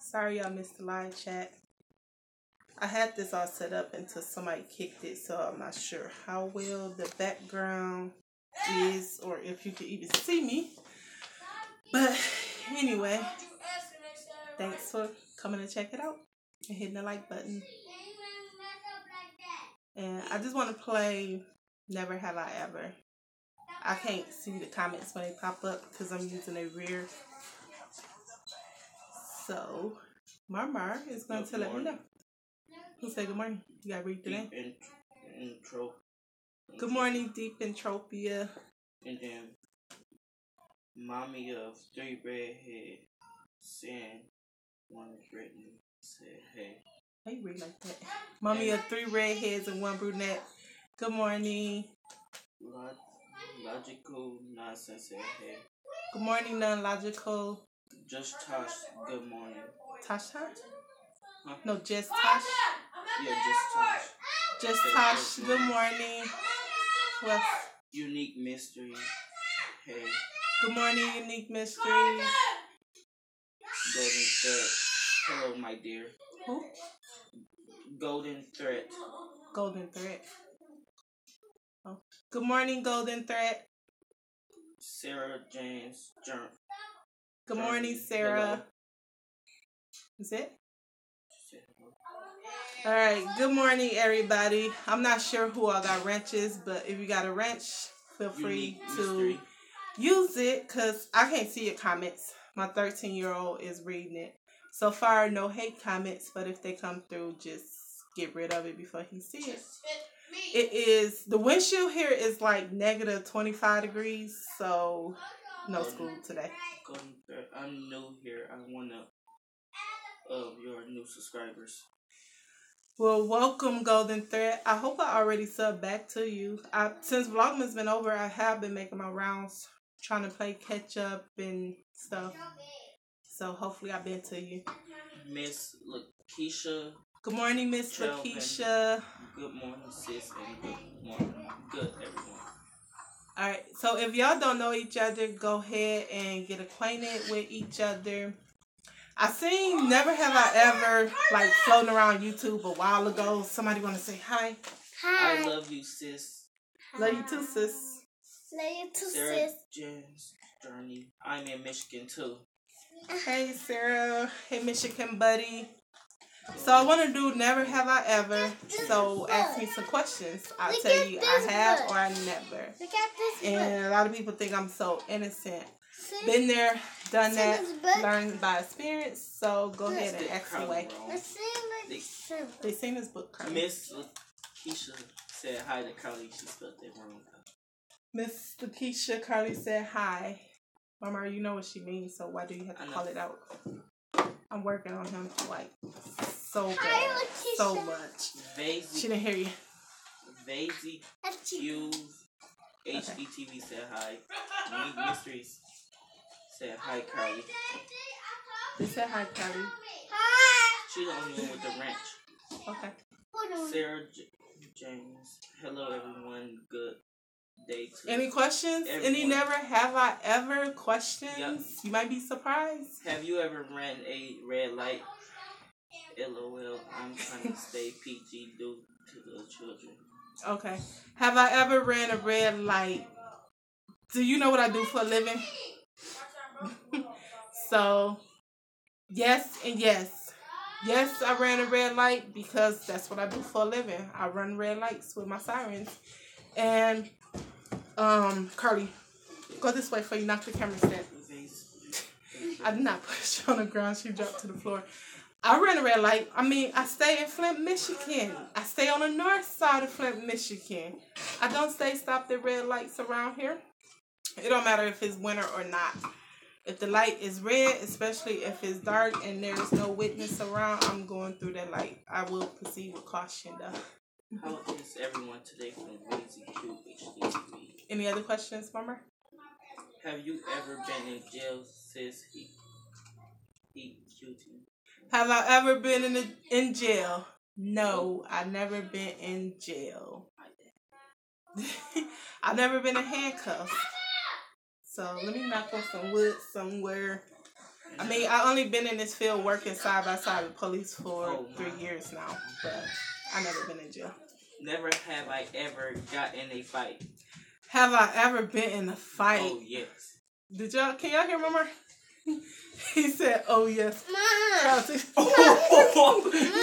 Sorry y'all missed the live chat. I had this all set up until somebody kicked it, so I'm not sure how well the background is or if you can even see me. But anyway, thanks for coming to check it out and hitting the like button. And I just want to play Never Have I Ever. I can't see the comments when they pop up because I'm using a rear. So, Marmar is going to let me know. Who say good morning? You got to read the name. Good morning, Deep Entropia. And then, Mommy of 3 redhead saying one is written said, hey. How you read like that? Mommy of 3 redheads and 1 brunette. Good morning. Logical nonsense said, hey. Good morning, non-logical. Just Tosh, good morning. Tosh? Huh? No, just Tosh. Yeah, just Tosh. Just Tosh, good morning. Well, Unique Mystery, hey. Good morning, Unique Mystery. Golden Threat, hello, my dear. Who? Golden Threat. Golden Threat. Oh. Good morning, Golden Threat. Sarah James Journey. Good morning, Sarah. Hello. Is it? All right. Good morning, everybody. I'm not sure who all got wrenches, but if you got a wrench, feel free to use it because I can't see your comments. My 13-year-old is reading it. So far, no hate comments, but if they come through, just get rid of it before he sees it. It is, the windshield here is like negative 25 degrees, so no school today. Golden Thread, I'm new here. I'm one of your new subscribers. Well, welcome, Golden Thread. I hope I already subbed back to you. Since Vlogman's been over, I have been making my rounds, trying to play catch up and stuff. So hopefully I've been to you. Miss Lakeisha. Good morning, Miss Lakeisha. Good morning, sis, and good morning. Good, everyone. All right, so if y'all don't know each other, go ahead and get acquainted with each other. I seen Never Have I Ever like floating around YouTube a while ago. Somebody want to say hi? Hi. I love you, sis. Love you too, sis. Love you too, Sarah sis. James Journey. I'm in Michigan too. Hey, Sarah. Hey, Michigan buddy. So I want to do Never Have I Ever. So ask me some questions. I'll tell you I have or I never. Look at this book. And a lot of people think I'm so innocent. Been there, done that, learned by experience. So go ahead and ask away. They seen this book, Carly. Miss Lakeisha said hi to Carly. She spelled it wrong. Miss Lakeisha, Carly said hi. Mama, you know what she means, so why do you have to call it out? I'm working on him like so bad, so much. Vazy, she didn't hear you. Vazy Hughes HDTV said hi. Unique Mysteries said hi, Carly. They said hi, Carly. She's the only one with the wrench. Okay. Sarah James. Hello, everyone. Good day to Any questions? everyone. Any Never Have I Ever questions? Yep. You might be surprised. Have you ever ran a red light? LOL. I'm trying to stay PG due to the children. Okay. Have I ever ran a red light? Do you know what I do for a living? So, yes and yes. Yes, I ran a red light because that's what I do for a living. I run red lights with my sirens. And, Carly, go this way before you knock the camera stand. I did not push her on the ground. She dropped to the floor. I ran a red light. I mean, I stay in Flint, Michigan. I stay on the north side of Flint, Michigan. I don't stay stopped at red lights around here. It don't matter if it's winter or not. If the light is red, especially if it's dark and there's no witness around, I'm going through that light. I will proceed with caution, though. How is everyone today from Lazy Q HDTV? Any other questions, Mama? Have you ever been in jail, sis? He cutie. Have I ever been in jail? No, I've never been in jail. I've never been in handcuffs. So let me knock on some wood somewhere. I mean, I only been in this field working side by side with police for 3 my. years now, but I never been in jail. Never have I ever got in a fight. Have I ever been in a fight? Oh, yes. Can y'all hear Mama? He said, oh yes. Mom.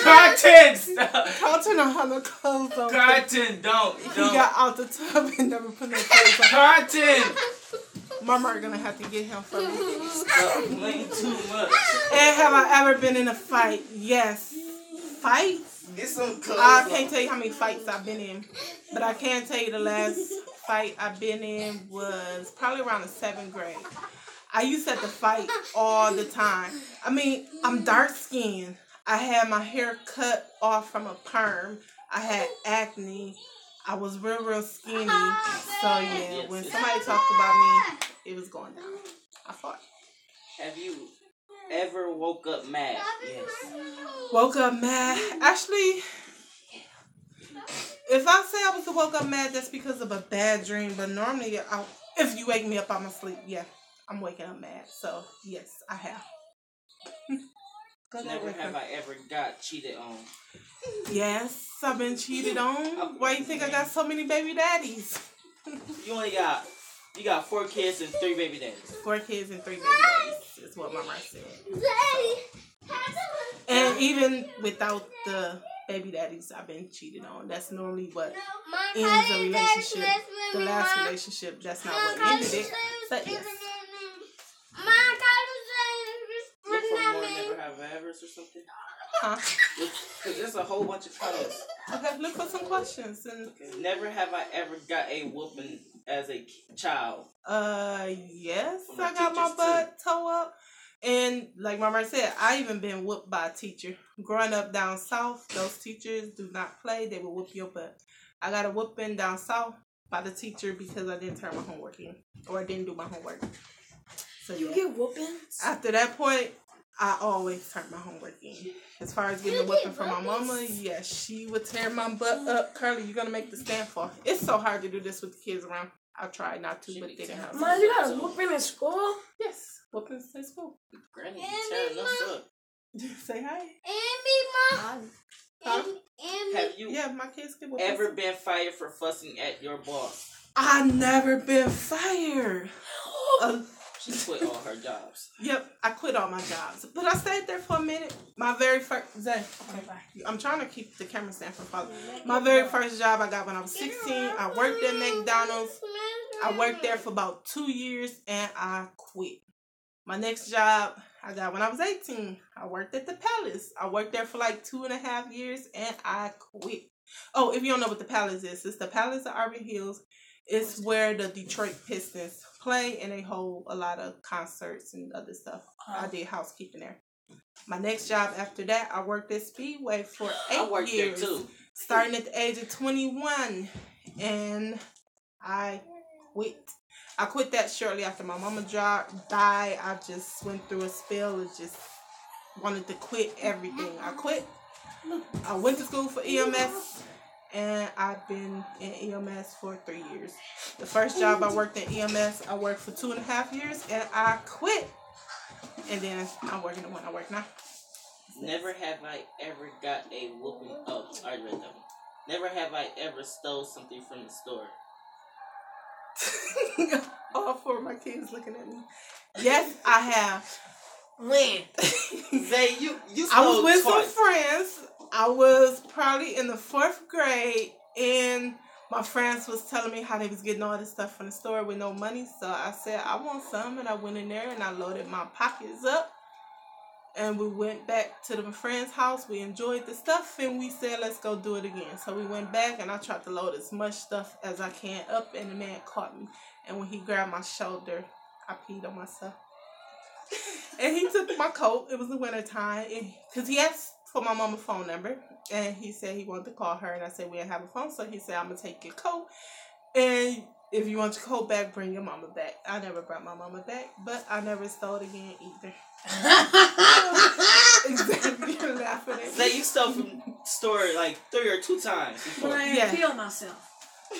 Carton, stop. Carlton don't have no clothes on. Carton, don't. He got out the tub and never put no clothes on. Carton. Mama gonna have to get him from me. Stop playing too much. And have I ever been in a fight? Yes. Fights? Get some clothes I on. can't tell you how many fights I've been in, but I can tell you the last fight I've been in was probably around the 7th grade. I used to have to fight all the time. I mean, I'm dark skinned. I had my hair cut off from a perm. I had acne. I was real skinny. So yeah, when somebody talked about me, it was going down. I fought. Have you ever woke up mad? Yes. Woke up mad. Actually, if I say I was woke up mad, that's because of a bad dream. But normally, if you wake me up out my sleep, yeah, I'm waking up mad. So yes, I have. Never have I ever got cheated on. Yes, I've been cheated on. Why you think I got so many baby daddies? You got 4 kids and 3 baby daddies. 4 kids and 3 baby daddies is what Mama said. And even without the baby daddies, I've been cheated on. That's normally what ends a relationship. The last relationship, that's not what ended it. But yes. Look for more never have I ever or something. Huh? Because there's a whole bunch of comments. Okay, look for some questions. And Never have I ever got a whooping as a child. yes, From the I got my teachers, butt toe up. And like Mama said, I even been whooped by a teacher. Growing up down south, those teachers do not play. They will whoop your butt. I got a whooping down south by the teacher because I didn't turn my homework in. Or I didn't do my homework. So You yeah. get whoopings? After that point, I always turn my homework in. As far as getting a whipping from my mama, yes, she would tear my butt up. Curly, you're going to make the stand fall. It's so hard to do this with the kids around. I tried not to, but they didn't have Mom, you got a whooping in school? Yes, whoopings in school. Granny, tearing us up. Say hi. Mom. Have you Yeah, my kids get whoopings. ever been fired for fussing at your boss? I never been fired. She quit all her jobs. Yep, I quit all my jobs. But I stayed there for a minute. My very first... Zay, okay, bye. I'm trying to keep the camera stand from falling. My very first job I got when I was 16. I worked at McDonald's. I worked there for about 2 years and I quit. My next job I got when I was 18. I worked at the Palace. I worked there for like 2.5 years and I quit. Oh, if you don't know what the Palace is, it's the Palace of Auburn Hills. It's where the Detroit Pistons play and they hold a lot of concerts and other stuff. I did housekeeping there. My next job after that, I worked at Speedway for 8 years. There too. Starting at the age of 21. And I quit. I quit that shortly after my mama died. I just went through a spell of just wanted to quit everything. I quit. I went to school for EMS. And I've been in EMS for 3 years. The first job I worked in EMS, I worked for 2.5 years, and I quit. And then I'm working the one I work now. Never have I ever got a whooping. Oh, I read that one. Never have I ever stole something from the store. All 4 of my kids looking at me. Yes, I have. When? Zay, you I was stole with twice. some friends. I was probably in the 4th grade, and my friends was telling me how they was getting all this stuff from the store with no money. So I said, I want some, and I went in there, and I loaded my pockets up, and we went back to my friend's house. We enjoyed the stuff, and we said, let's go do it again. So we went back, and I tried to load as much stuff as I can up, and the man caught me. And when he grabbed my shoulder, I peed on myself. And he took my coat. It was the winter time, because he asked for my mama's phone number, and he said he wanted to call her, and I said we didn't have a phone, so he said I'm gonna take your coat, and if you want your coat back, bring your mama back. I never brought my mama back, but I never stole it again either. Exactly, you're laughing at me. Zay, you stole from the store like 3 or 2 times before. When I Yeah. kill myself.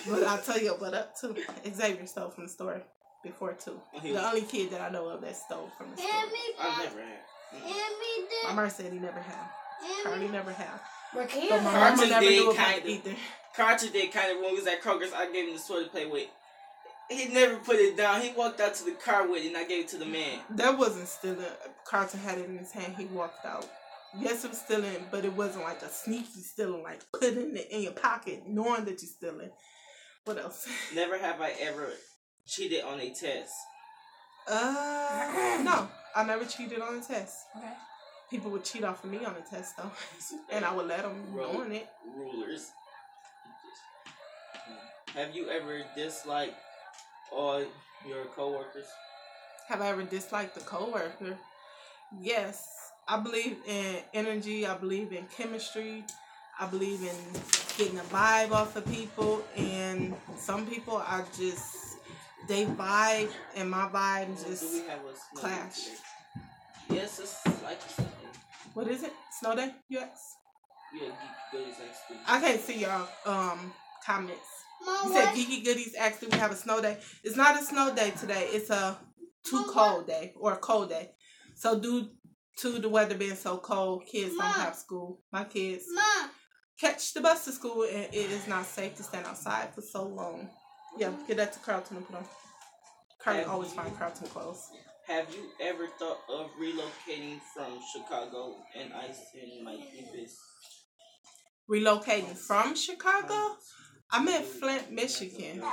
But I'll tell you what up too. Xavier stole from the store before too. He The was- only kid that I know of that stole from the store. I never had. My mom said he never had. Carly never had. My kid. But my Carter mama never did knew about it kinda. either. Carter did kind of when we was at Kroger's. I gave him the toy to play with. He never put it down. He walked out to the car with it, and I gave it to the man. That wasn't stealing. Carlton had it in his hand. He walked out. Yes, it was stealing, but it wasn't like a sneaky stealing, like putting it in your pocket, knowing that you're stealing. What else? Never have I ever cheated on a test. No, I never cheated on a test. Okay. People would cheat off of me on a test though, and I would let them knowing it. Rulers. Have you ever disliked all your coworkers? Have I ever disliked a coworker? Yes. I believe in energy. I believe in chemistry. I believe in getting a vibe off of people. And some people are just, they vibe and my vibe Do just we have a snow day clash. today? Yes, it's like a snow day. What is it? Snow day? You ask? Yeah, Geek Goodies actually. I can't see y'all comments. Mom, You said Geeky Goodies actually we have a snow day. It's not a snow day today. It's a too cold day or a cold day. So due to the weather being so cold, kids don't have school. My kids catch the bus to school and it is not safe to stand outside for so long. Yeah, get that to Carlton and put on. Carlton always find Carlton clothes. Have you ever thought of relocating from Chicago and Ice and my campus? Relocating from Chicago? I'm in Flint, Michigan.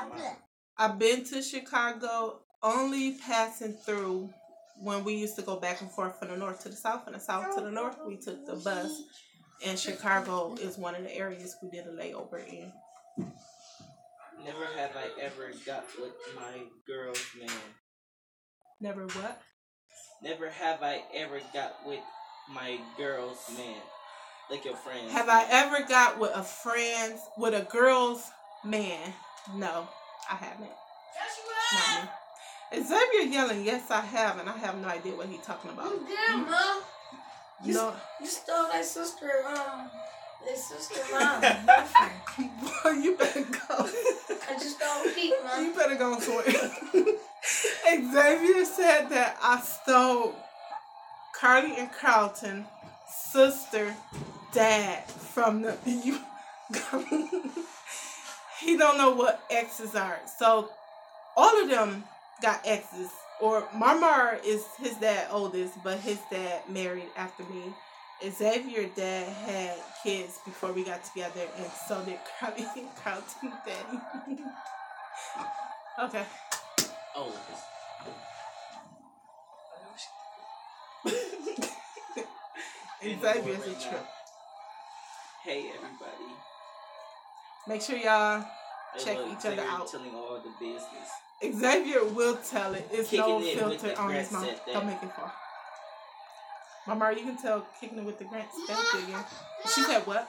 I've been to Chicago only passing through when we used to go back and forth from the north to the south and the south to the north. We took the bus, and Chicago is one of the areas we did a layover in. Never have I ever got with my girl's man. Never what? Never have I ever got with my girl's man. Like your friends. Have I ever got with a girl's man? No, I haven't. Not me. Xavier yelling, yes, I have, and I have no idea what he's talking about. You good, Mom? No. You stole that sister, mom. Boy, you better go. I just don't peek, Mom. You better go somewhere. Xavier said that I stole Carly and Carlton, sister, dad from the. He don't know what exes are. So all of them got exes. Or Marmar is his dad oldest, but his dad married after me. Xavier's dad had kids before we got together, and so did Carly and Carlton's daddy. Okay. Oh. Xavier's a trip. Hey everybody. Make sure y'all check Look, each other Xavier out. Telling all the business. Xavier will tell it. It's no Kicking it with filter the on his Grant mouth. said that. Don't make it fall. Mama, you can tell kicking it with the grants. Thank you again. She said what?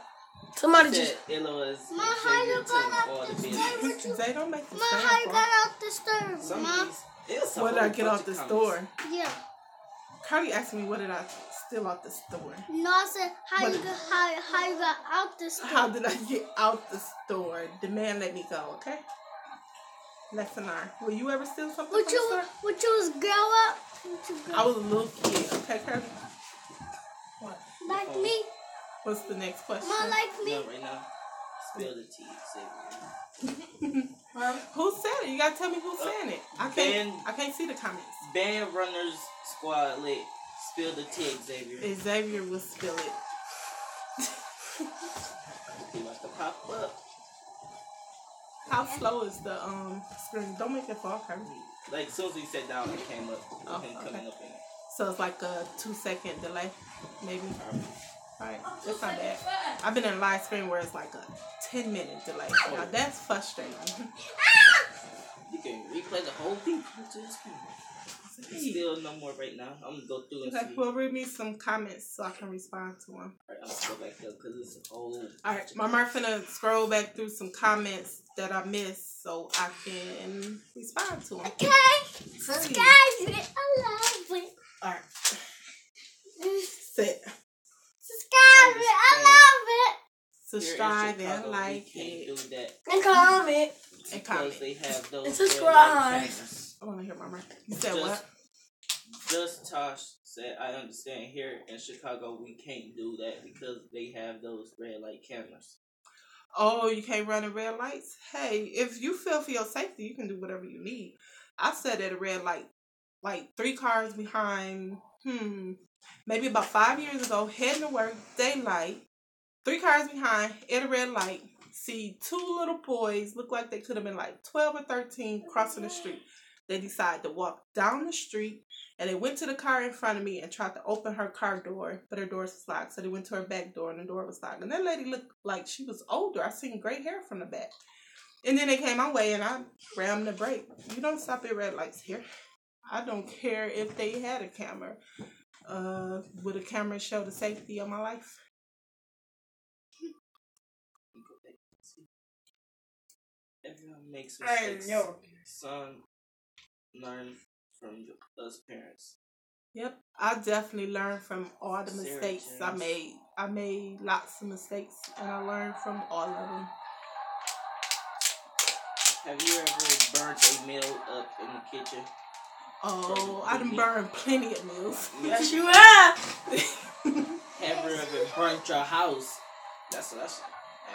Somebody Said just. Ella is Ma, how you Xavier telling got all out the the business. stairs? They don't make the Ma, how you stand got fall. out the stairs, Some Ma? of these. It's a What did I whole get bunch off of the comments. store? Yeah. Carly asked me what did I steal out the store. No, I said how What- you got how you got out the store. How did I get out the store? The man let me go, okay? Lesson learned. Will you ever steal something Would from you the store? would you was grow up? Would you grow I was a little kid, okay, Carly? What? like me? What's the next question? Ma like me? No, right now. Spill the tea, Xavier. Who said it? You gotta tell me who's saying it. I can't see the comments. Band Runners Squad lit. Spill the tea, Xavier. Xavier will spill it. He about to pop up. How slow is the screen? Don't make it fall, Carly. Like, as soon as he sat down, it came up. Oh, Him okay. coming up in it. So it's like a 2-second delay, maybe. Alright, that's not bad. I've been in a live stream where it's like a 10-minute delay. Now that's frustrating. You can replay the whole thing. Come to the screen. Still no more right now. I'm gonna go through and Okay, see. well, read me some comments so I can respond to them. Alright, I'm gonna go back up because it's a whole. Alright, Mama finna scroll back through some comments that I missed so I can respond to them. Okay. Subscribe it. I love it. Alright. Sit. Subscribe it. I love it. Subscribe Here in and Chicago, like we can't it. do that And comment. And because comment. they have those. And subscribe. red light timers. I want to hear Mama. You said Just, what? Just Tosh said, I understand here in Chicago we can't do that because they have those red light cameras. Oh, you can't run at red lights? Hey, if you feel for your safety, you can do whatever you need. I sat at a red light, like 3 cars behind, maybe about 5 years ago, heading to work, daylight, 3 cars behind, at a red light, see 2 little boys, look like they could have been like 12 or 13, crossing the street. They decided to walk down the street, and they went to the car in front of me and tried to open her car door, but her door was locked. So they went to her back door, and the door was locked. And that lady looked like she was older. I seen gray hair from the back. And then they came my way, and I rammed the brake. You don't stop at red lights here. I don't care if they had a camera. Would a camera show the safety of my life? Everyone makes mistakes. Son, learn from us parents. Yep, I definitely learned from all the mistakes I made. I made lots of mistakes, and I learned from all of them. Have you ever burnt a meal up in the kitchen? Oh, I done burned plenty of meals. Yes, you have. Have you ever burnt your house? That's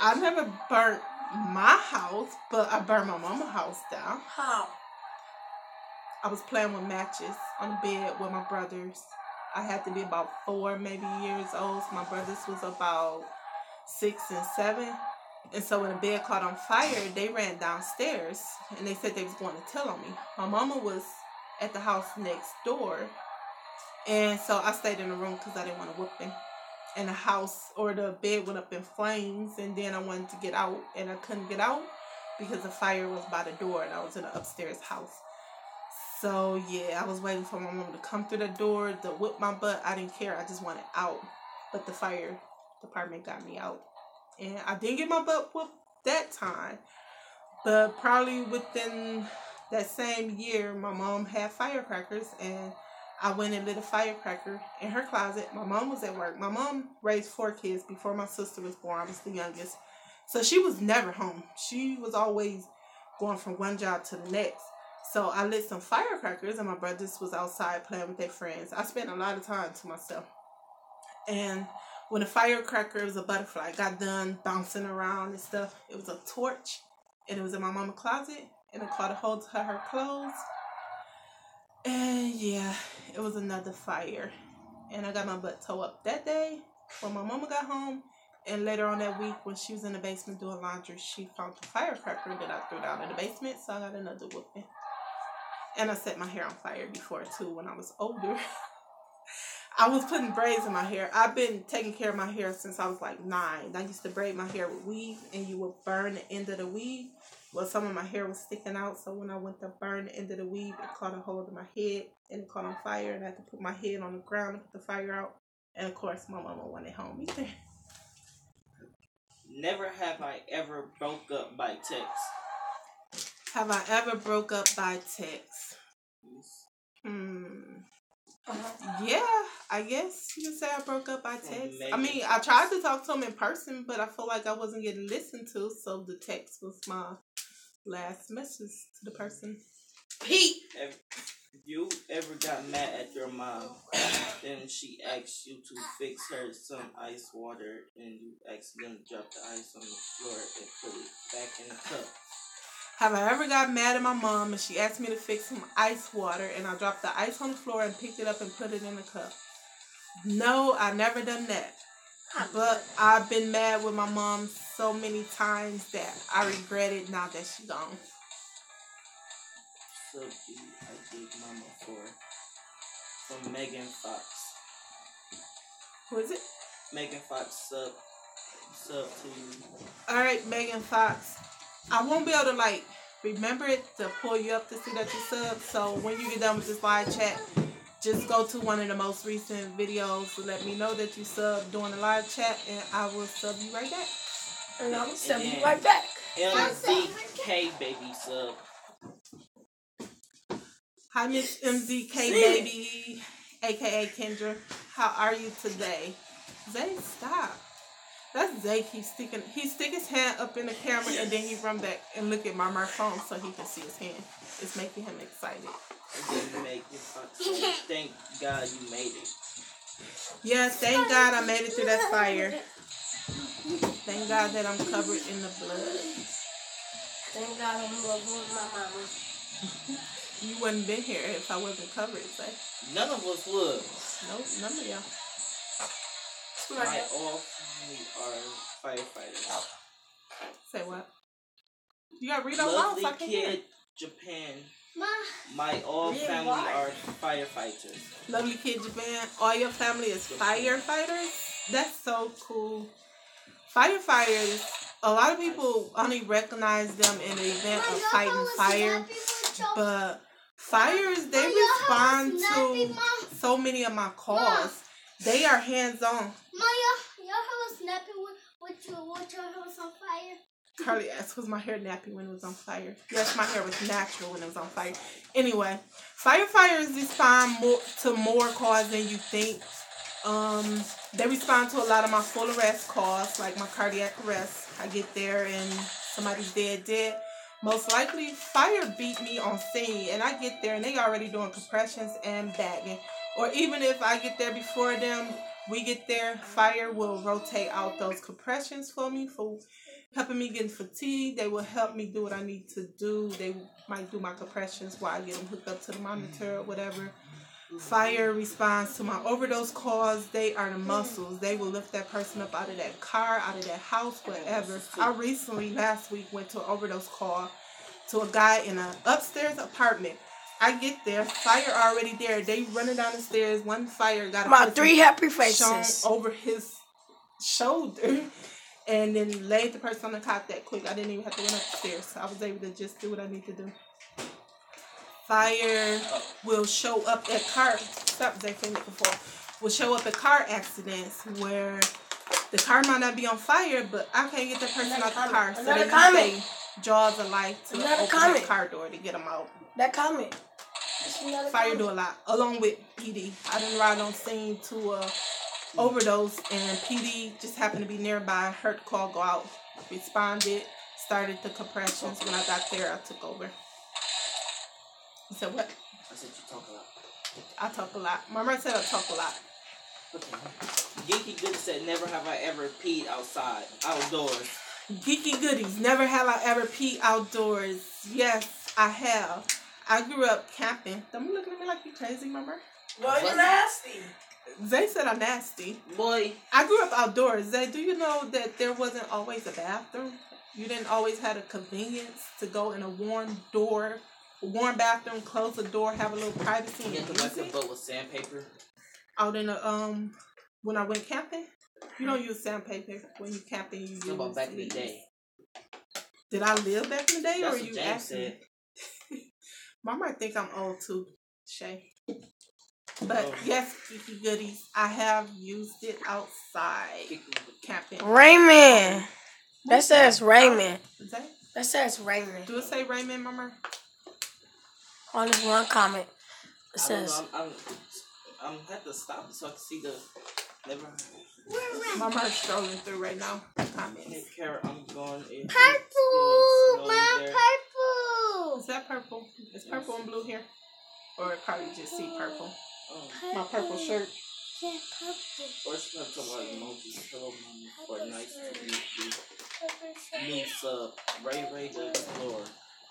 I never burnt my house, but I burned my mama's house down. How? I was playing with matches on the bed with my brothers. I had to be about 4, maybe years old. So my brothers was about 6 and 7. And so when the bed caught on fire, they ran downstairs and they said they was going to tell on me. My mama was at the house next door. And so I stayed in the room because I didn't want to whoop them. And the house or the bed went up in flames. And then I wanted to get out and I couldn't get out because the fire was by the door and I was in the upstairs house. So yeah, I was waiting for my mom to come through the door to whip my butt. I didn't care. I just wanted out. But the fire department got me out. And I didn't get my butt whooped that time. But probably within that same year, my mom had firecrackers. And I went and lit a firecracker in her closet. My mom was at work. My mom raised 4 kids before my sister was born. I was the youngest. So she was never home. She was always going from one job to the next. So I lit some firecrackers and my brothers was outside playing with their friends. I spent a lot of time to myself. And when the firecracker, it was a butterfly, got done bouncing around and stuff. It was a torch and it was in my mama's closet and it caught a hold to her clothes. And yeah, it was another fire. And I got my butt towed up that day when my mama got home. And later on that week, when she was in the basement doing laundry, she found the firecracker that I threw down in the basement. So I got another whooping. And I set my hair on fire before, too, when I was older. I was putting braids in my hair. I've been taking care of my hair since I was like 9. I used to braid my hair with weave, and you would burn the end of the weave. Well, some of my hair was sticking out, so when I went to burn the end of the weave, it caught a hold of my head, and it caught on fire, and I had to put my head on the ground and put the fire out. And, of course, my mama wanted home either. Never have I ever broke up by text. Have I ever broke up by text? Yeah, I guess you can say I broke up by text. I mean, I tried to talk to him in person, but I feel like I wasn't getting listened to, so the text was my last message to the person. Pete! Have you ever got mad at your mom, then she asked you to fix her some ice water, and you accidentally dropped the ice on the floor and put it back in the cup? Have I ever got mad at my mom and she asked me to fix some ice water and I dropped the ice on the floor and picked it up and put it in a cup? No, I never done that. But I've been mad with my mom so many times that I regret it now that she's gone. Sub G, I did Mama from Megan Fox. Who is it? Megan Fox sub to you. Alright, Megan Fox. I won't be able to remember it to pull you up to see that you sub. So when you get done with this live chat, just go to one of the most recent videos to let me know that you sub during the live chat, and I will sub you right back. And I will sub you right back. MZK baby sub. Hi, Miss MZK baby, aka Kendra. How are you today? Zay, stop. That's Zay. He stick his hand up in the camera and then he run back and look at my phone so he can see his hand. It's making him excited. It didn't make it. Thank God you made it. Yeah, thank God I made it through that fire. Thank God that I'm covered in the blood. Thank God I'm loving with my mama. You wouldn't been here if I wasn't covered, say. None of us would. Nope, none of y'all. My all family are firefighters. Say what? You got read out loud so I can hear. Kid, Japan. My all family are firefighters. Lovely Kid Japan. All your family is firefighters? That's so cool. Firefighters, a lot of people only recognize them in the event of fighting fire. But fires, they respond to so many of my calls. They are hands-on. Your hair was nappy with your hair was on fire. Carly asked, was my hair nappy when it was on fire? Yes, my hair was natural when it was on fire. Anyway, firefighters respond to more calls than you think. They respond to a lot of my full arrest calls, like my cardiac arrest. I get there and somebody's dead. Most likely, fire beat me on scene, and I get there and they already doing compressions and bagging. Or even if I get there before them, we get there, fire will rotate out those compressions for me for helping me getting fatigued. They will help me do what I need to do. They might do my compressions while I get them hooked up to the monitor or whatever. Fire responds to my overdose calls. They are the muscles. They will lift that person up out of that car, out of that house, whatever. I recently, last week, went to an overdose call to a guy in an upstairs apartment. I get there, fire already there. They running down the stairs. One fire got about 3 happy faces over his shoulder. And then laid the person on the cot that quick. I didn't even have to run upstairs. I was able to just do what I need to do. Fire will show up at will show up at car accidents where the car might not be on fire, but I can't get the person out the car. So they say jaws of life to open the car door to get them out. That comment. Fire do a lot, along with PD. I didn't ride on scene to a overdose, and PD just happened to be nearby. Heard the call go out, responded, started the compressions. When I got there, I took over. You said what? I said you talk a lot. I talk a lot. Mama said I talk a lot. Okay. Geeky Goody said, never have I ever peed outdoors. Geeky Goodies, never have I ever peed outdoors. Yes, I have. I grew up camping. Don't be looking at me like you crazy, Mama. Well, you're nasty. Zay said I'm nasty. Boy. I grew up outdoors. Zay, do you know that there wasn't always a bathroom? You didn't always have a convenience to go in a warm bathroom, close the door, have a little privacy. You have to wipe your butt with sandpaper? Out in the, when I went camping, you don't use sandpaper. When you camping, you use about back in the day. Did I live back in the day, That's or what you James asking? said. Mama might think I'm old too, Shay. But yes, Geeky Goodies, I have used it outside camping. Raymond. That says Raymond. Zay? That says Raymond. Do it say Raymond, Mama? On this one comment. It says. I'm had to stop so I can see the. Never. Mama's strolling through right now. Comments. Hey, Kara, I'm going in. Purple! My purple! Is that purple? Is purple and blue here? Or probably just see purple. My purple shirt. Yeah, purple. Or should I talk about emojis? Hello, Mama. For nice to meet you. New sub. Ray the Explorer.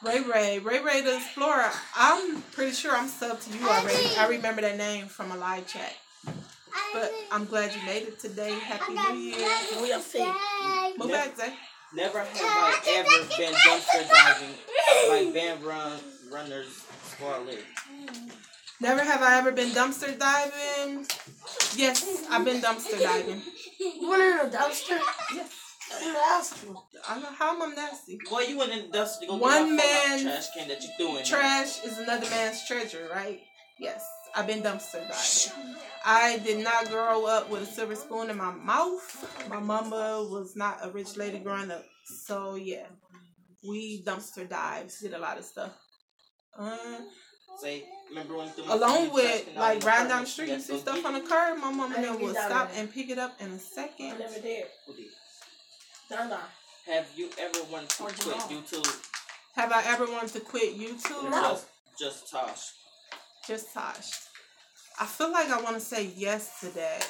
Ray the Explorer. I'm pretty sure I'm subbed to you already. I remember that name from a live chat. But I'm glad you made it today. Happy New Year. We are fit. Move back, Zay. Never have I ever been dumpster diving like Van Runner's Squad. Never have I ever been dumpster diving. Yes, I've been dumpster diving. You went in a dumpster? Yes. I didn't ask you. I know how am I nasty. Boy, you went in the dumpster to go One get that man's trash can that you threw in. Trash is another man's treasure, right? Yes, I've been dumpster diving. I did not grow up with a silver spoon in my mouth. My mama was not a rich lady growing up. So, yeah. We dumpster dives, did a lot of stuff. Say, remember when along with, like, riding down the street, you see stuff on the curb, my mama would stop and pick it up in a second. I never did. Have you ever wanted to quit YouTube? Have I ever wanted to quit YouTube? No. Just Tosh. Just Tosh. I feel like I want to say yes to that.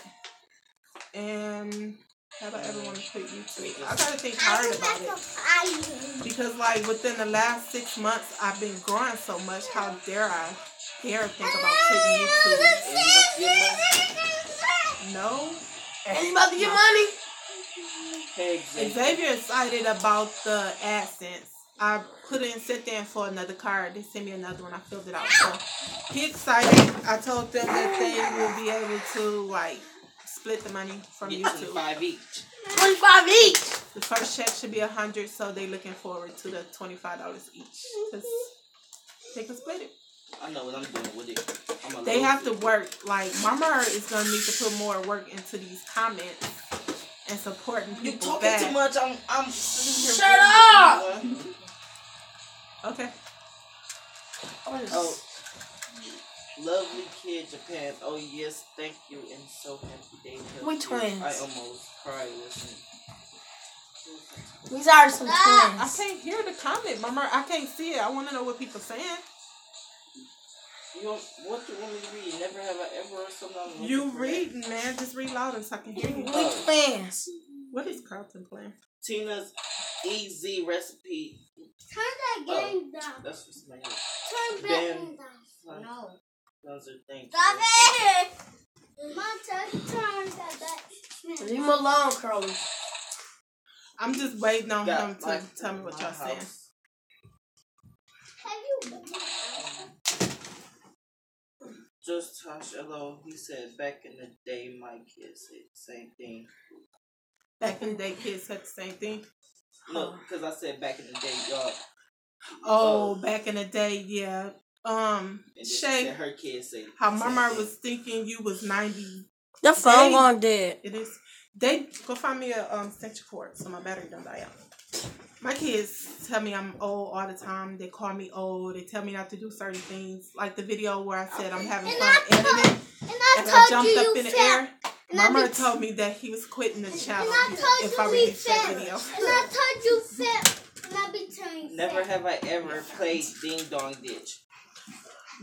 And have I ever wanted to quit YouTube? I gotta think hard about it. Because like within the last 6 months, I've been growing so much. How dare I think about quitting YouTube? No. And you about to get money? Hey, Xavier excited about the AdSense. I sent in for another card. They sent me another one. I filled it out. So he excited. I told them that they will be able to like split the money from YouTube. 25 each. 25 each. The first check should be $100, so they looking forward to the $25 each. 'Cause they can split it. I know what I'm doing with it. They have to work. Like Mama is gonna need to put more work into these comments and supporting You people talking back. too much. I'm sitting here. Shut up! Okay. Oh, lovely kid, Japan. Oh yes, thank you, and so happy they helped We you. twins. I almost cried listening. These are some I twins. can't hear the comment, Mama. I can't see it. I want to know what people saying. What do you want me to read? Never have I ever or something. You reading, man? Just read louder so I can hear you. We twins. What is Carlton playing? Tina's easy recipe. Turn that game down. That's what's my head. Turn that Ben. game down. No. Those are things. Stop it! Mom, turn that back. Leave him alone, Curly. I'm just waiting on Got him to life tell me in what my y'all saying. house. Have you Just Tosh, hello. He said back in the day, my kids said the same thing. Back in the day, kids said the same thing. No, because I said back in the day, y'all. Oh, back in the day, yeah. And then she Shay, said her kids say how the same Mama thing. was thinking you was 90. The phone They- gone dead. It is. They go find me a extension cord so my battery don't die out. My kids tell me I'm old all the time. They call me old. They tell me not to do certain things. Like the video where I said I'm having fun editing and I jumped up in the air. Mama told me that he was quitting the channel if I released that video. And I told you fat. And I be telling you Never have I ever played Ding Dong Ditch.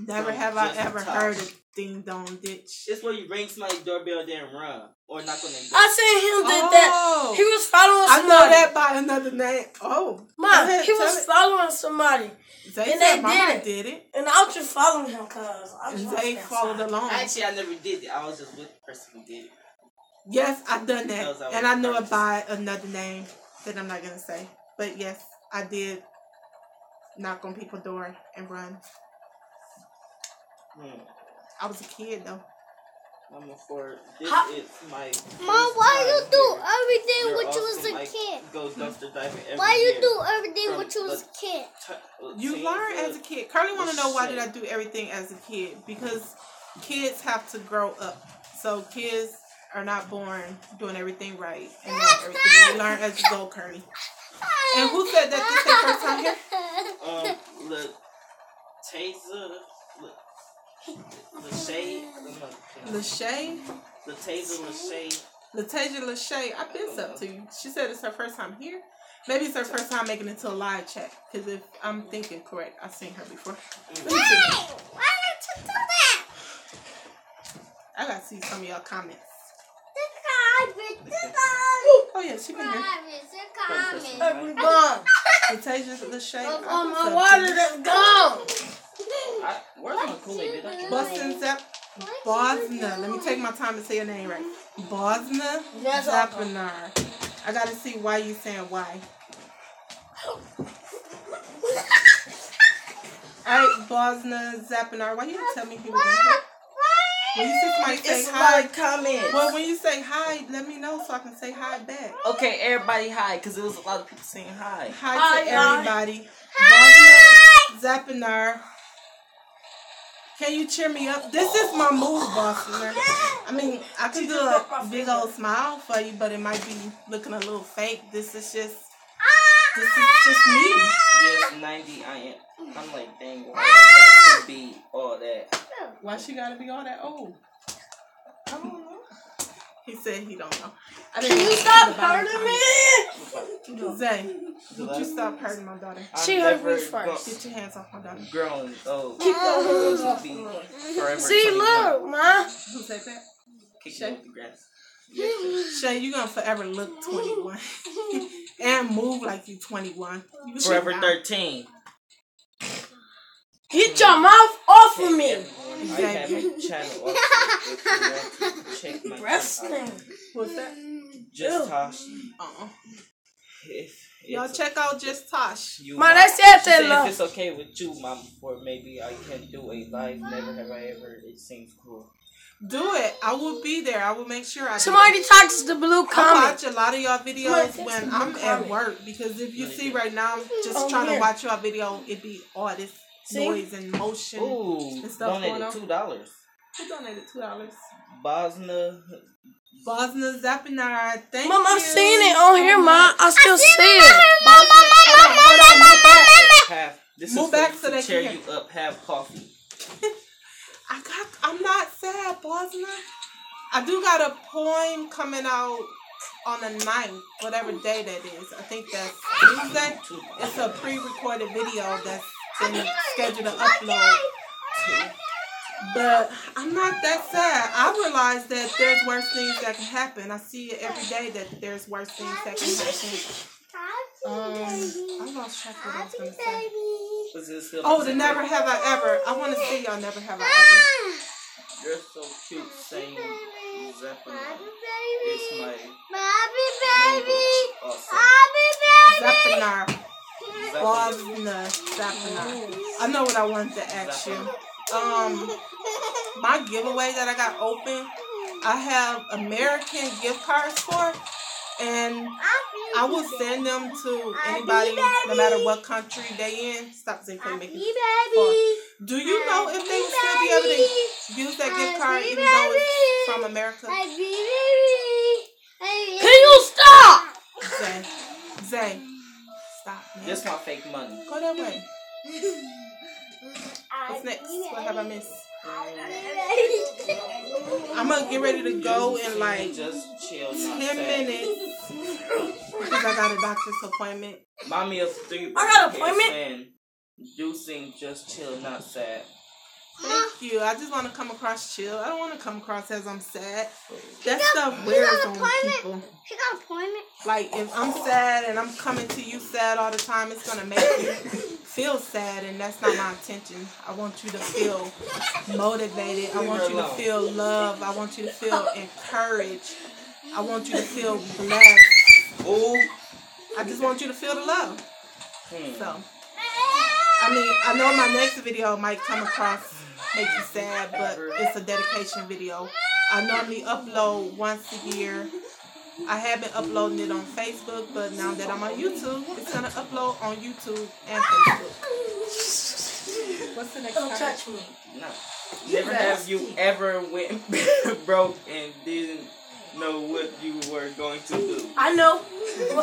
Never have I ever heard of Ding Dong Ditch. It's where you ring somebody's doorbell then run or knock on their door. I seen him did Oh. that. He was following I somebody. know that by another name. Oh. Go Mom, ahead, he tell was it. following somebody. Zay and said they Mama did did it. And I was just following him because I was And Zay followed along. Actually, I never did it. I was just with the person who did it. Yes, I've done that. Because I And was I knew it nervous. by another name that I'm not going to say. But yes, I did knock on people's door and run. I was a kid though. Number 4. This How- is my. Mom, first why time you do here. everything You're when you was awesome. a I kid? Go dumpster diving every Why you year. do everything From when you was the a kid? You Teens learn of- as a kid. Curly want to know why did I shit. do everything as a kid? Because kids have to grow up. So kids are not born doing everything right and know everything. You learn as you go, Curly. And who said that this is their first time here? Look, Taser, Lachey, Lachey? Taser, Lachey. Latasia Lachey, I've been up to you. She said it's her first time here. Maybe it's her first time making it to a live chat. Because if I'm thinking correct, I've seen her before. Let me see. Why did you do that? I got to see some of y'all comments. The Oh, yeah, she can hear. Every gone. Latasia Lachey. Oh, my water that's gone. Where's my Kool-Aid? Boston Zap. Bosna. Let me take my time to say your name right. Bosna Yes, Zapinar. I gotta see why you saying why. Alright, Bosna Zapinar. Why you didn't tell me he was in here? When you see somebody say It's a hi, lot of comments. well, when you say hi, let me know so I can say hi back. Okay, everybody hi, because there was a lot of people saying hi. Hi to Hi, everybody. Bosna Zapinar. Can you cheer me up? This is my move, Boston. I mean, I can do a big old smile for you, but it might be looking a little fake. This is just me. Yes, 90. I'm like, dang, why I got to be all that? Why she gotta be all that old? I don't know. He said he don't know. Can you stop hurting me? Zay, would you stop hurting my daughter? She hurt me first. Get your hands off my daughter. Grown. Oh. Keep going. Forever See, 21. look, ma. Who said that? Kick Shay? you off the grass. Yes, Shay, you gonna forever look 21 and move like you 21. You should Forever not. 13. Get your mouth off of me. I have a channel up if you want to check my Wrestling. What's that? Just Tosh. If Y'all it's- check out Just Tosh. you Ma, might- that's it, she said love. if it's okay with you, Mom, or maybe I can do a live. Never have I ever. It seems cool. Do it. I will be there. I will make sure I do Somebody it. touches the blue I comment. watch a lot of y'all videos Somebody when text I'm me, at comment. work because if you see right now, I'm just Oh, trying to here. watch y'all video, it be all this See? noise and motion. Ooh, and stuff going donated on. $2. Who donated $2? Bosnia. Bosnia Zapinar, thank Mom, you. I've seen it on here, ma. I still see it. Hold on, move back. Half. This Move is back for so you they to can cheer hear. you up. Have coffee. I'm not sad, Bosnia. I do got a poem coming out on the 9th, whatever day that is. I think that's Tuesday. It's a pre-recorded video that's been scheduled to upload. But I'm not that sad. I realize that there's worse things that can happen. I see it every day that there's worse things that can happen. I lost track of what I was going to say. Was it still Oh, the Never Have I Ever. I want to see y'all Never Have I Ever. You're so cute saying Zeppelin. It's my language also. Zapinar. Zeppelin. Bosnia Zapinar. I know what I wanted to ask you. My giveaway that I got open, I have American gift cards for, and I will send them to anybody, no matter what country they in. Stop saying they make it far. Do you know if they will still be able to use that gift card even though it's from America? Can you stop? Zay, stop, man. Just my fake money. Go that way. What's next? What have I missed? I'm gonna get ready to go in like Just chill. 10 minutes because I got a doctor's appointment. Mommy of 3. I got an appointment. And you sing just chill, not sad. Thank you. I just want to come across chill. I don't want to come across as I'm sad. That stuff wears on people. She got an appointment. Like if I'm sad and I'm coming to you sad all the time, it's gonna make you feel sad, and that's not my intention. I want you to feel motivated. I want you to feel love. I want you to feel encouraged. I want you to feel blessed. Ooh. I just want you to feel the love. So, I mean, I know my next video might come across make you sad, but it's a dedication video. I normally upload once a year. I have been uploading it on Facebook, but now that I'm on YouTube, it's gonna upload on YouTube and Facebook. What's the next Don't card? touch me. No. Never have you ever went broke and didn't know what you were going to do. I know.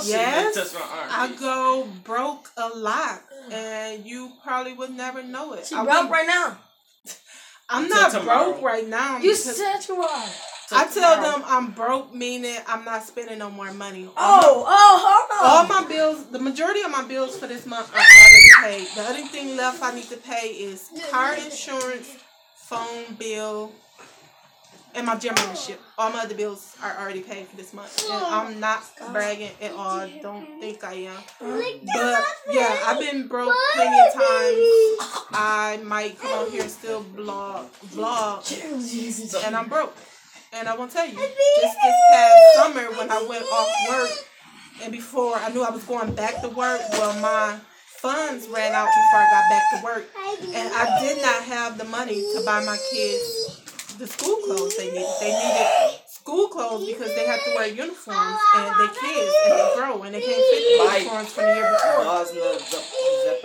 Yes, Touch my arm, I please. go broke a lot, and you probably would never know it. She I broke went- right now. I'm Until not tomorrow. broke right now. You because said you are. I tell them I'm broke, meaning I'm not spending no more money. Oh, hold on. All my bills, the majority of my bills for this month are already paid. The only thing left I need to pay is car insurance, phone bill, and my gym membership. All my other bills are already paid for this month. And I'm not bragging at all. Don't think I am. But yeah, I've been broke plenty of times. I might come on here and still vlog, and I'm broke. And I won't tell you, just this past summer when I went off work, and before I knew I was going back to work, well, my funds ran out before I got back to work, and I did not have the money to buy my kids the school clothes they needed. They needed school clothes because they had to wear uniforms, and they're kids, and they grow, and they can't fit the uniforms from the year before.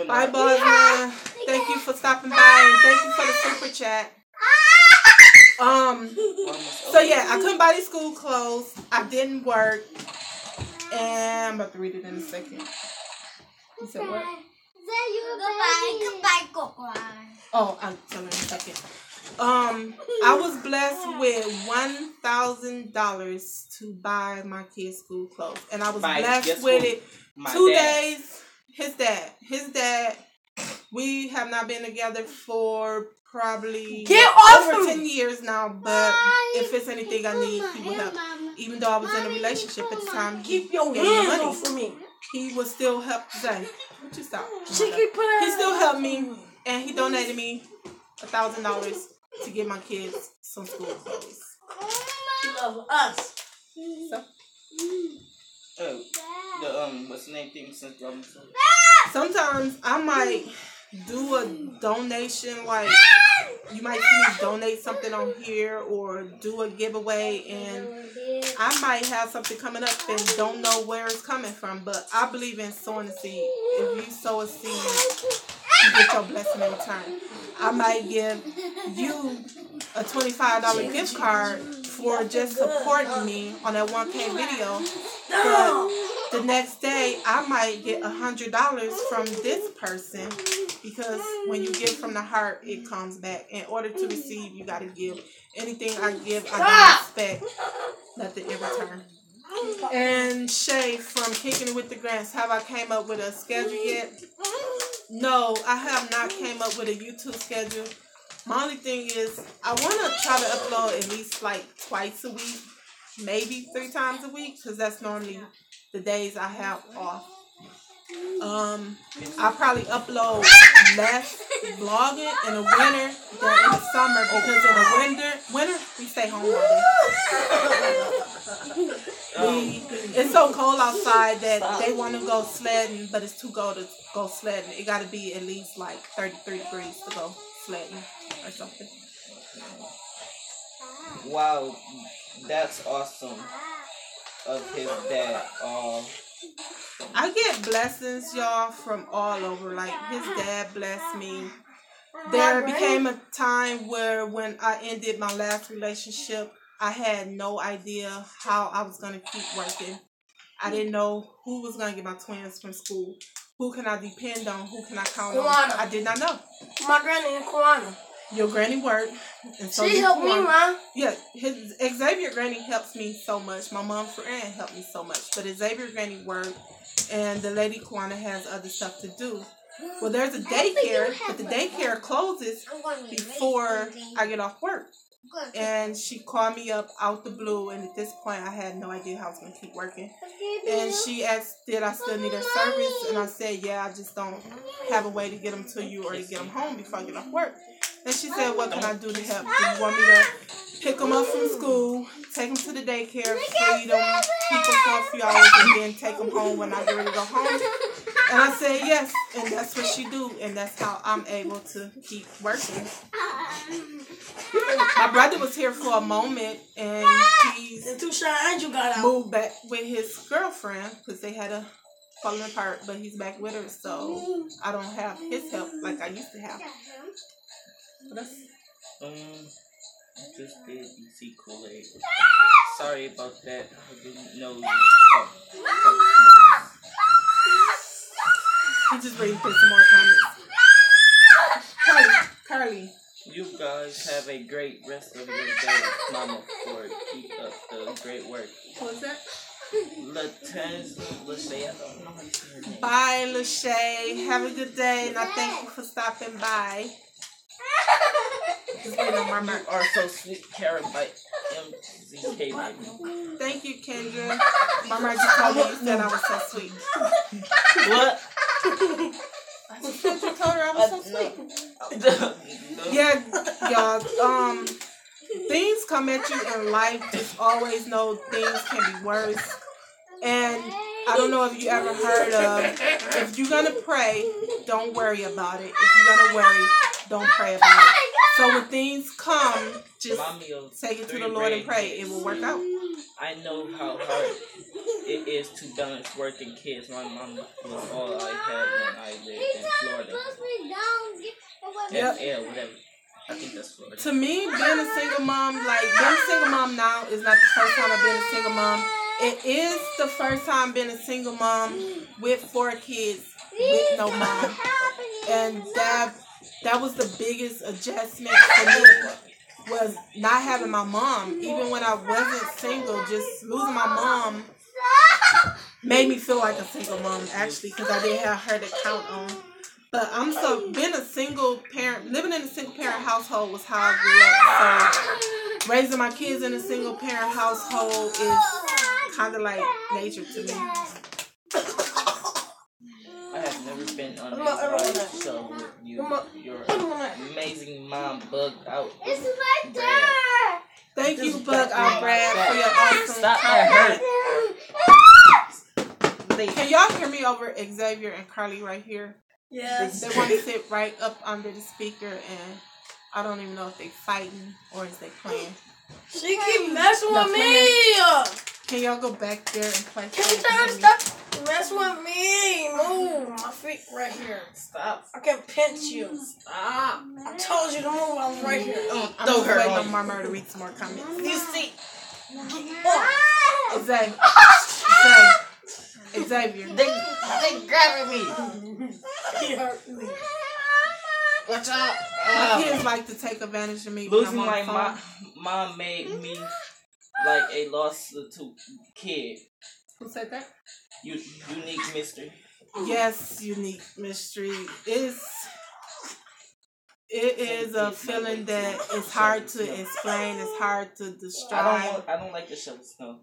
Bye, Bosnia. Thank you for stopping by, and thank you for the super chat. So yeah, I couldn't buy these school clothes. I didn't work, and I'm about to read it in a second. You said what? Goodbye. Oh, I'll tell her in a second. I was blessed with $1,000 to buy my kids' school clothes, and I was blessed with it. My 2 dad. days. His dad. We have not been together for probably over 10 years now. But if it's anything I need, he will help. Even though I was in a relationship at the time, he gave me money. For me. He would still help. Zay, would you stop? He still helped me, and he donated me $1,000 to get my kids some school clothes. He loves us. So, What's the name thing since Robinson? sometimes I might do a donation, like you might see me donate something on here or do a giveaway, and I might have something coming up and don't know where it's coming from, but I believe in sowing a seed. If you sow a seed, you get your blessing in return. I might give you a $25 gift card for just supporting me on that 1K video, but the next day I might get $100 from this person, because when you give from the heart, it comes back. In order to receive, you gotta give. Anything I give, I don't expect nothing in return. And Shay from Kicking It With the Grants, have I came up with a schedule yet? No, I have not came up with a YouTube schedule. My only thing is I want to try to upload at least like twice a week, maybe 3 times a week, because that's normally the days I have off. I probably upload less vlogging in the winter than in the summer, because in the winter we stay home all day. It's so cold outside that they want to go sledding, but it's too cold to go sledding. It got to be at least like 33 degrees to go sledding or something. Wow, that's awesome of his dad. I get blessings, y'all, from all over. Like, his dad blessed me. There became a time where when I ended my last relationship, I had no idea how I was going to keep working. I didn't know who was going to get my twins from school. Who can I depend on? Who can I count on? I did not know. My granny and Kwana. Your granny worked. And so She helped me, man. Yeah, Xavier granny helps me so much. My mom Fran helped me so much. But Xavier granny worked, and the lady Kwana has other stuff to do. Well, there's a daycare, but the daycare closes before I get off work. And she called me up out the blue, and at this point I had no idea how I was going to keep working. And she asked, did I still need her service? And I said, yeah, I just don't have a way to get them to you or to get them home before I get off work. And she said, what can I do to help? Do you want me to pick them up from school, take them to the daycare, feed them, keep them for a few hours, and then take them home when I get ready to go home? And I said yes, and that's what she do, and that's how I'm able to keep working. My brother was here for a moment, and he's moved back with his girlfriend because they had a falling apart, but he's back with her, so I don't have his help like I used to have. Just did DC Kool-Aid. Sorry about that. I didn't know you. He just ready to put some more comments. Carly. You guys have a great rest of your day, Mama Ford. Keep up the great work. What was that? Lachey, I don't know how to say her name. Bye, Lachey. Have a good day, and I thank you for stopping by. You are so sweet, Karen by MZK, baby. Thank you, Kendra. Mama just told me you said I was so sweet. What? I just said you told her I was so sweet. Yeah, y'all. Things come at you in life. Just always know things can be worse. And I don't know if you ever heard of, if you're gonna pray, don't worry about it. If you're gonna worry, don't pray about it. So when things come, just take it to the Lord and pray. It will work out. I know how hard it is to balance work and kids. My mom was all I had when I lived in Florida. Yep. FL, whatever. I think that's Florida. To me, being a single mom, like being a single mom now is not the first time I've been a single mom. It is the first time being a single mom with 4 kids with no mom. And that that was the biggest adjustment for me, was not having my mom. Even when I wasn't single, just losing my mom made me feel like a single mom, actually, because I didn't have her to count on. But being a single parent, living in a single parent household was how I grew up. So raising my kids in a single parent household is kind of like nature to me. I have never been on a live show with you. Your amazing mom bugged out. Brad. Thank you, Bug Out Brad, for your awesome Stop comment. that hurt. Can y'all hear me over Xavier and Carly right here? Yes. They want to sit right up under the speaker, and I don't even know if they fighting or is they playing. She keep messing with me. Can y'all go back there and play? Can you tell her to stop messing with me? Move. My feet right here. Stop. I can pinch you. Stop. I told you to move. I was right here. I'm just waiting on Mama to read some more comments. You see. Xavier. They grabbing me. He hurt me. Watch out. My kids like to take advantage of me. Losing when I'm on my the phone. mom made me like a lost little kid. Who said that? Unique mystery. Yes, unique mystery. It is a feeling that is hard to explain. It's hard to describe. I don't like to shovel snow.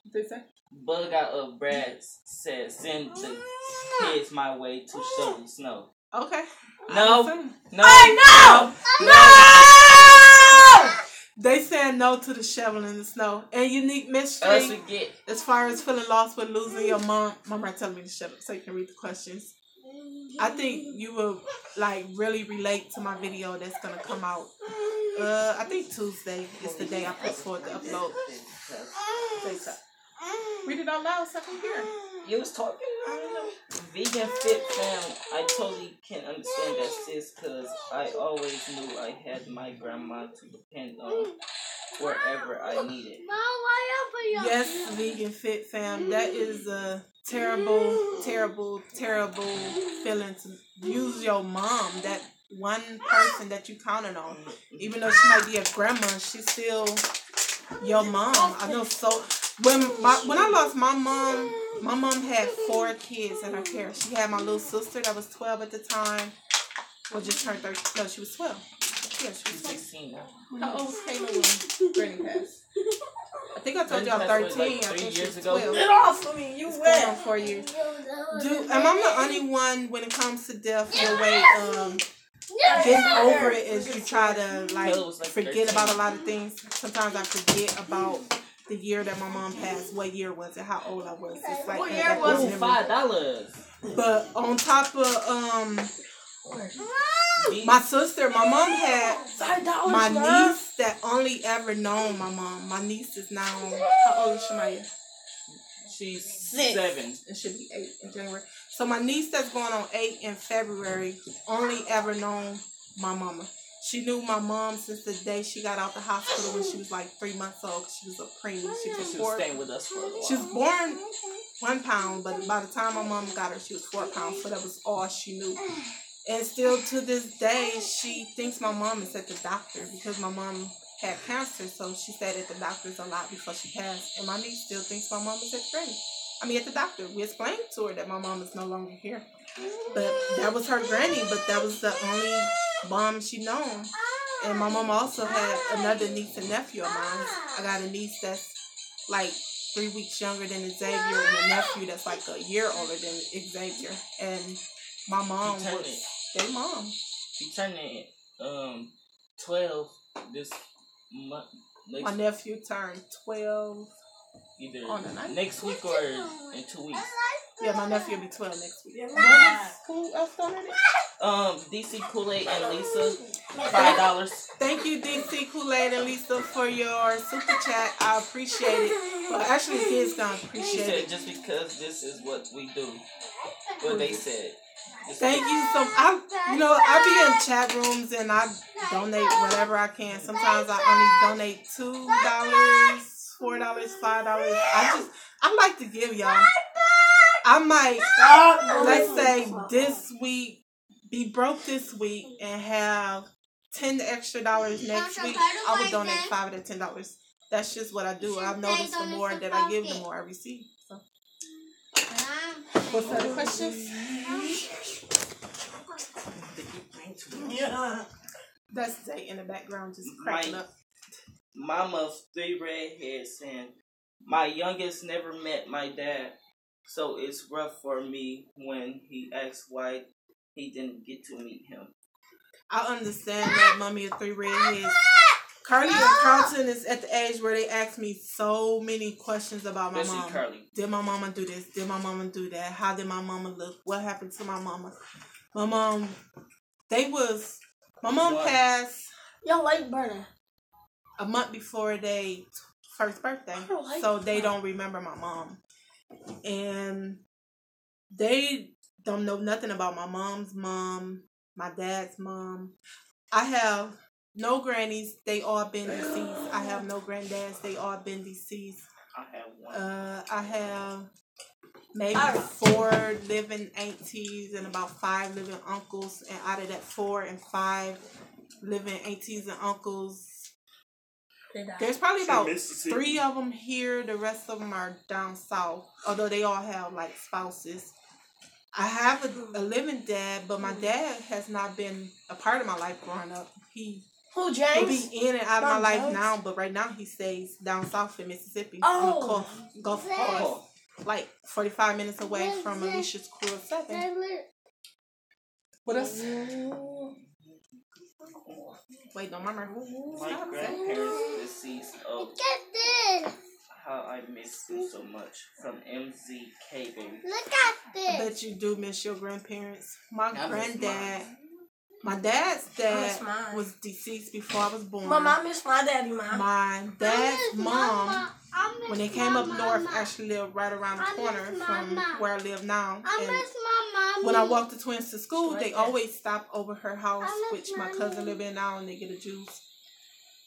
What they say? Bug Out of Brad said send the kids my way to shovel snow. Okay. No. They saying no to the shoveling in the snow. And unique mystery, as far as feeling lost with losing your mom. Mama telling me to shut up so you can read the questions. I think you will like really relate to my video that's gonna come out. I think Tuesday is the day I put forward to upload. Read it out loud so I can hear. You was talking. I don't know. Vegan fit fam. I totally can understand that, sis, because I always knew I had my grandma to depend on wherever I needed. Yes, vegan fit fam. That is a terrible, terrible, terrible feeling to use your mom. That one person that you counted on, even though she might be a grandma, she's still your mom. I know so. When I lost my mom had 4 kids in her care. She had my little sister that was 12 at the time. Well, just turned 13. No, she was 12. Yeah, she was 16 now. How old was Kayla when Granny passed? I think I told you I'm 13. Like I think she was 12. Get off of me. You wet. On 4 years. Am I the only one when it comes to death your way getting over it is you try to like forget about a lot of things? Sometimes I forget about the year that my mom passed. What year was it? How old I was? It's like what year was it? $5. But on top of my sister, my mom had my niece that only ever known my mom. My niece is now, how old is Shemaya? She's 7. It should be 8 in January. So my niece that's going on 8 in February only ever known my mama. She knew my mom since the day she got out the hospital when she was like 3 months old. She was a preemie. She was staying with us for a while. She was born 1 pound, but by the time my mom got her, she was 4 pounds. So that was all she knew. And still to this day, she thinks my mom is at the doctor because my mom had cancer. So she stayed at the doctor's a lot before she passed. And my niece still thinks my mom is at the doctor. We explained to her that my mom is no longer here. But that was her granny, but that was the only mom she known. And my mom also had another niece and nephew of mine. I got a niece that's like 3 weeks younger than Xavier and a nephew that's like a year older than Xavier. And my mom was their mom. She turning 12 this month. My nephew turned 12 either on the night. Next week or in 2 weeks. Yeah, my nephew will be 12 next week. Who else started it? DC Kool-Aid and Lisa, $5. Thank you, DC Kool-Aid and Lisa, for your super chat. I appreciate it. Well, actually, kids gonna appreciate She said it. just because this is what we do. What they said. Thank you. So I be in chat rooms and I donate whatever I can. Sometimes I only donate $2, $4, $5. I like to give y'all. I might, let's say this week, be broke this week and have $10 extra next week, I would donate $5 to $10. That's just what I do. I've noticed the more that I give, the more I receive. So. What's the questions? Yeah. That's Zay in the background just cracking up. Mama of 3 redheads saying, my youngest never met my dad, so it's rough for me when he asks why he didn't get to meet him. I understand that, mommy of 3 redheads. Carly and Carlton is at the age where they ask me so many questions about my mom. Carly. Did my mama do this? Did my mama do that? How did my mama look? What happened to my mama? My mom passed Your light burning. a month before their first birthday. So they don't remember my mom. And they don't know nothing about my mom's mom, my dad's mom. I have no grannies. They all been deceased. I have no granddads. They all been deceased. I have one. I have maybe 4 living aunties and about 5 living uncles. And out of that 4 and 5 living aunties and uncles, there's probably about 3 of them here. The rest of them are down south. Although they all have like spouses. I have a living dad, but my dad has not been a part of my life growing up. He'll be in and out of my life now, but right now he stays down south in Mississippi on the Gulf Coast, like 45 minutes away from Alicia's crew of 7. What else? Wait, no, Mama. My grandparents deceased. Oh, how I miss them so much. From MZK, baby. Look at this. I bet you do miss your grandparents. My dad's dad was deceased before I was born. Mom, I miss my daddy, Mom. My dad's mom, when they came up north, actually lived right around the corner from where I live now. And when I walked the twins to school, they always stop over her house, which my cousin live in now, and they get a juice.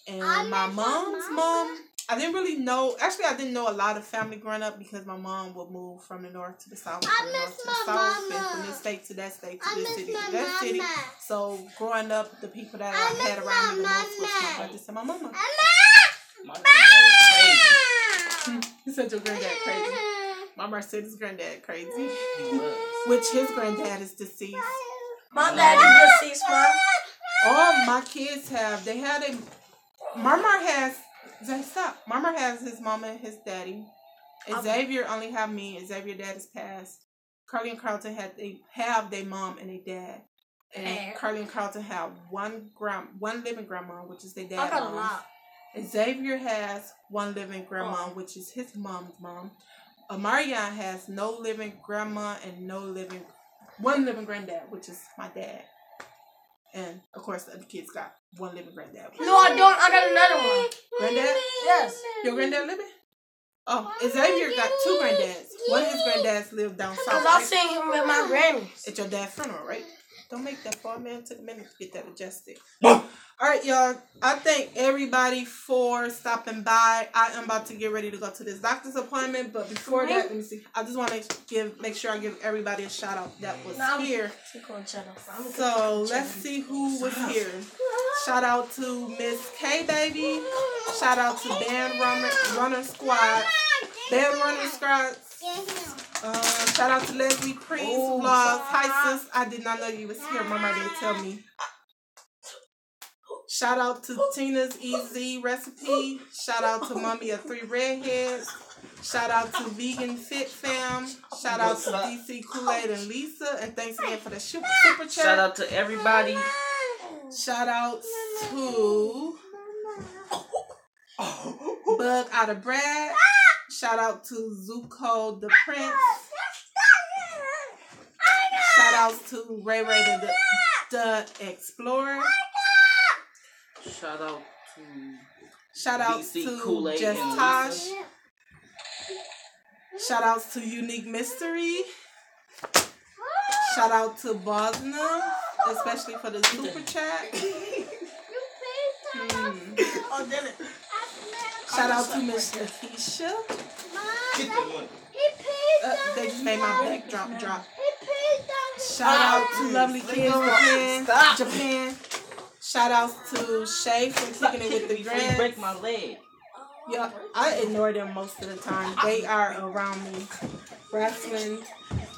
And my mom's mom, I didn't really know. Actually, I didn't know a lot of family growing up because my mom would move from the north to the south, from the north to the south, and from this state to that state, to this city to that city. So growing up, the people that I had around me the most was my brothers and my mama. My granddad was crazy. You said your granddad crazy. Mama said his granddad crazy. He was. Which his granddad is deceased. My daddy deceased, Mom. All my kids have. They had a. Mama has. Stop. Mama has his mama and his daddy. Xavier only have me. Xavier dad is passed. Carly and Carlton have their mom and their dad. And Carly and Carlton have one living grandma, which is their dad's I got mom. a lot. Xavier has one living grandma, which is his mom's mom. Amarian has no living grandma and one living granddad, which is my dad. And of course the other kids got one living granddad. No, I don't. I got another one. Granddad? Yes. Your granddad living? Oh, Xavier got 2 granddads. One of his granddads lived down south. Because I seen him with my grannies. At your dad's funeral, right? Don't make that fall, man. It took a minute to get that adjusted. All right, y'all. I thank everybody for stopping by. I am about to get ready to go to this doctor's appointment, but before that, let me see. I just want to make sure I give everybody a shout out that was here. So let's see who was here. Shout out to Miss K Baby. Shout out to Band Runner Squad. Band Runner Squad. Shout out to Leslie Priest Vlogs. Hi sis, I did not know you was here. Mama didn't tell me. Shout out to Tina's EZ Recipe. Shout out to Mommy of 3 Redheads. Shout out to Vegan Fit Fam. Shout out to DC Kool-Aid and Lisa. And thanks again for the super chat. Shout out to everybody. Shout out to Bug Out of Brad. Shout out to Zuko the Prince. Shout out to Ray Ray the Explorer. Shout out to Kool-Aid Just and Tosh. Lisa. Shout outs to Unique Mystery. Shout out to Bosna, especially for the super chat. Oh, did it? Shout out to Miss Lakeisha. They just made my backdrop drop. Shout out to Lovely Kids Japan. Stop. Japan. Shout out to Shay for kicking it with the Before you grand. break my leg. Yeah, I ignore them most of the time. They are around me, wrestling,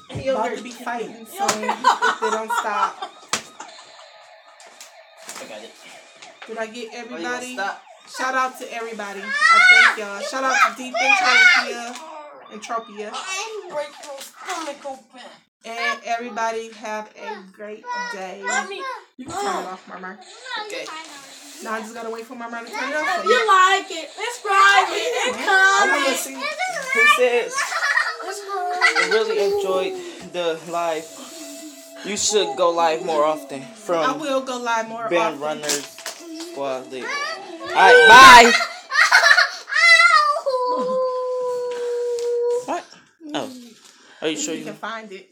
about to be fighting soon if they don't stop. I got it. Did I get Oh, you gonna everybody? stop? Shout out to everybody. I thank y'all. Shout out to Deep Entropia. Break your stomach open. And everybody have a great day. Mommy, You can turn it off, Mama. okay. Now I just gotta wait for Mama to turn it off. If you like it, subscribe it and I wanna comment. see. Who says I really enjoyed the live? You should go live more often I from will go live more Band often. Runners Squad League. Alright, bye! What? Oh. Are you sure You you can find it.